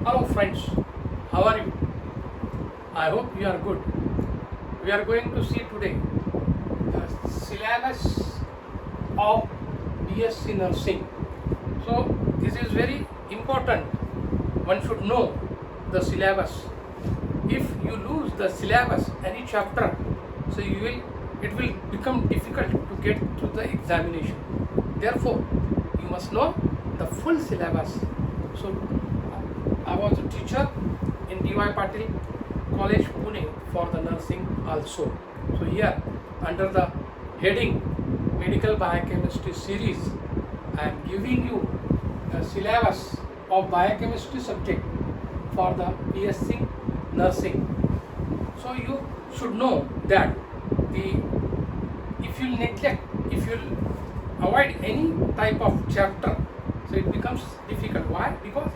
Hello friends, how are you? I hope you are good. We are going to see today the syllabus of BSc Nursing. So this is very important. One should know the syllabus. If you lose the syllabus, any chapter, so it will become difficult to get to the examination. Therefore, you must know the full syllabus. So I was a teacher in D.Y. Patil College, Pune for the nursing also. So here under the heading Medical Biochemistry series, I am giving you a syllabus of biochemistry subject for the BSc Nursing. So you should know that if you neglect, if you avoid any type of chapter, so it becomes difficult. Why? Because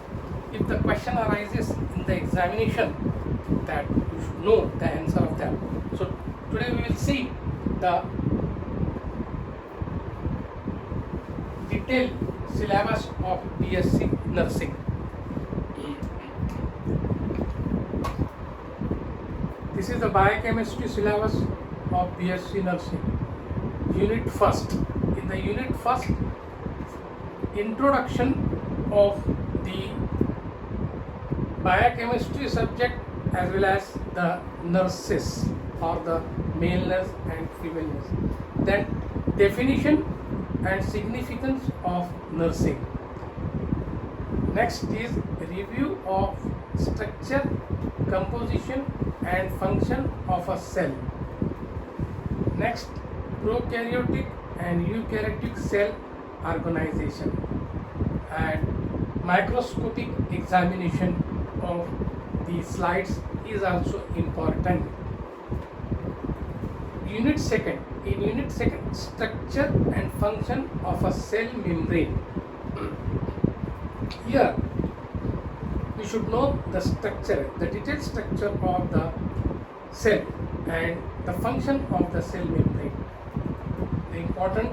if the question arises in the examination, that you should know the answer of that. So today we will see the detailed syllabus of BSc Nursing. This is the biochemistry syllabus of BSc Nursing. Unit 1st. In the Unit 1st, introduction of the biochemistry subject as well as the nurses or the male nurse and female nurse. Then definition and significance of nursing. Next is review of structure, composition and function of a cell. Next, prokaryotic and eukaryotic cell organization and microscopic examination of the slides is also important. Unit 2nd. In Unit 2nd, structure and function of a cell membrane. Here we should know the structure, the detailed structure of the cell and the function of the cell membrane. The important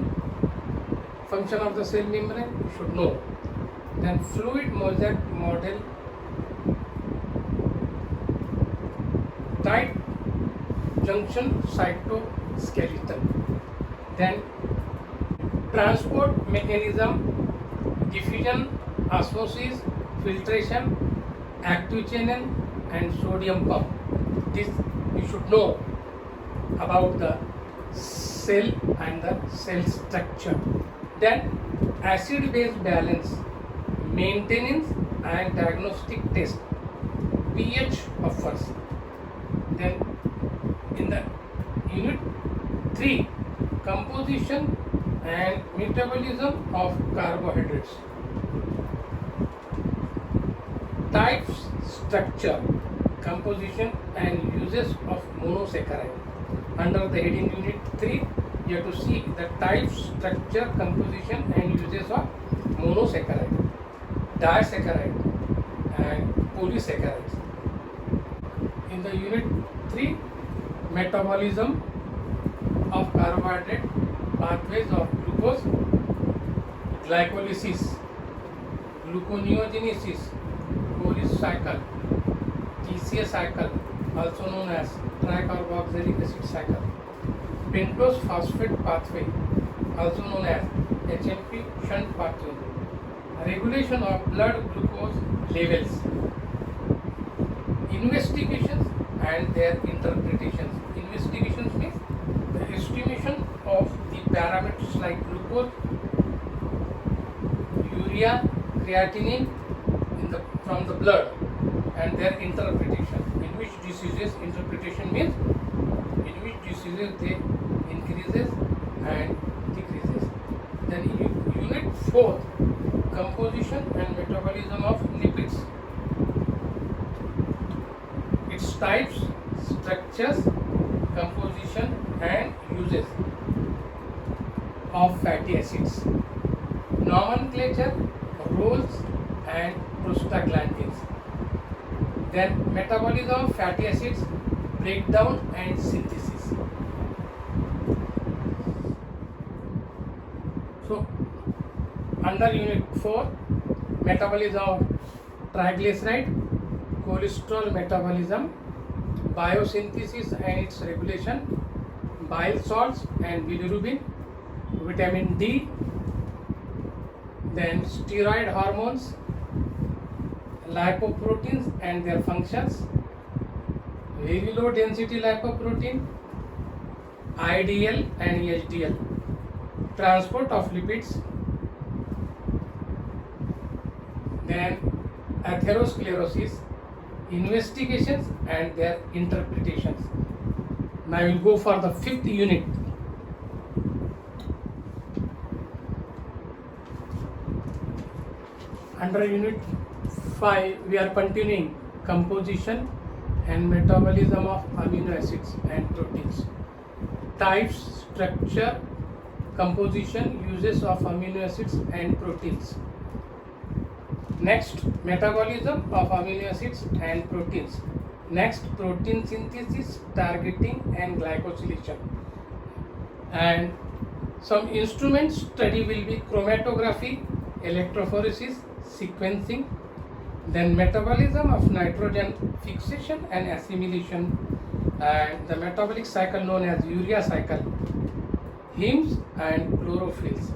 function of the cell membrane you should know. Then fluid mosaic model, tight junction cytoskeleton. Then transport mechanism, diffusion, osmosis, filtration, active channel and sodium pump. This you should know about the cell and the cell structure. Then acid base balance, maintenance and diagnostic test, pH buffers. Then in the Unit 3, composition and metabolism of carbohydrates. Types, structure, composition and uses of monosaccharide. Under the heading Unit 3, you have to see the types, structure, composition and uses of monosaccharide, disaccharide and polysaccharides. In the Unit 3, metabolism of carbohydrate, pathways of glucose, glycolysis, gluconeogenesis, Cori's cycle, TCA cycle, also known as tricarboxylic acid cycle, pentose phosphate pathway, also known as HMP shunt pathway, regulation of blood glucose levels, investigations and their interpretations. Investigations means the estimation of the parameters like glucose, urea, creatinine from the blood and their interpretation. In which diseases, interpretation means in which diseases they increases and decreases. Then Unit 4, composition and metabolism of lipids. Its types, structures, composition and uses of fatty acids. Nomenclature, roles and prostaglandins. Then metabolism of fatty acids, breakdown and synthesis. So under Unit 4, metabolism of triglyceride, cholesterol metabolism, biosynthesis and its regulation, bile salts and bilirubin, vitamin D, then steroid hormones, lipoproteins and their functions, very low density lipoprotein, IDL and HDL, transport of lipids, then atherosclerosis, investigations and their interpretations. Now we will go for the 5th unit. Under unit 5 we are continuing composition and metabolism of amino acids and proteins. Types, structure, composition, uses of amino acids and proteins. Next, metabolism of amino acids and proteins. Next, protein synthesis, targeting and glycosylation. And some instrument study will be chromatography, electrophoresis, sequencing, then metabolism of nitrogen fixation and assimilation, and the metabolic cycle known as urea cycle, heme and chlorophylls,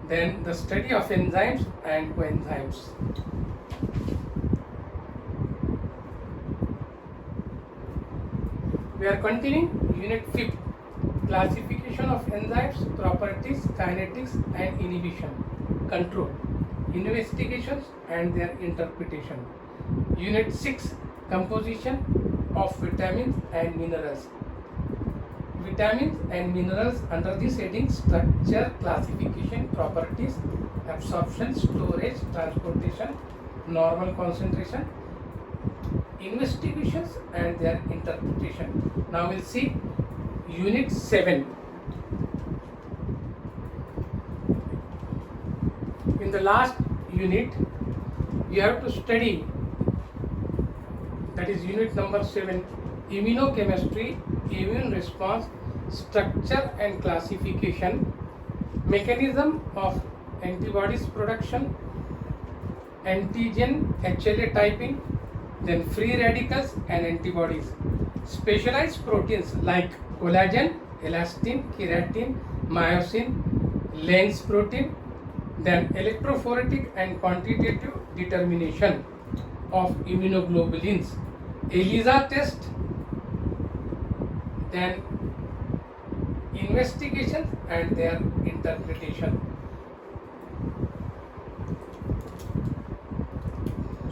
then the study of enzymes and coenzymes. We are continuing unit 5, classification of enzymes, properties, kinetics and inhibition, control, investigations and their interpretation. Unit 6, composition of vitamins and minerals. Vitamins and minerals under this heading: structure, classification, properties, absorption, storage, transportation, normal concentration, investigations and their interpretation. Now we'll see unit 7. In the last unit you have to study, that is unit number 7, immunochemistry, immune response, structure and classification, mechanism of antibodies production, antigen HLA typing, then free radicals and antibodies, specialized proteins like collagen, elastin, keratin, myosin, Lenz protein, then electrophoretic and quantitative determination of immunoglobulins, ELISA test, then investigations and their interpretation.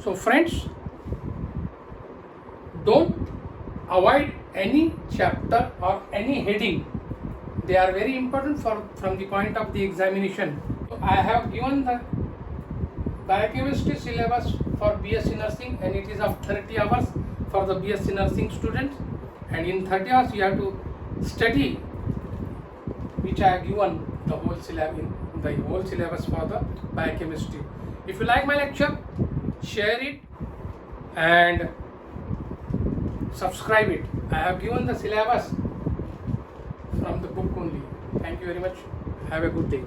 So friends, don't avoid any chapter or any heading. They are very important from the point of the examination. So I have given the biochemistry syllabus for BSc Nursing, and it is of 30 hours for the BSc Nursing students, and in 30 hours you have to study, which I have given the whole syllabus for the biochemistry. If you like my lecture, share it and subscribe it. I have given the syllabus from the book only. Thank you very much. Have a good day.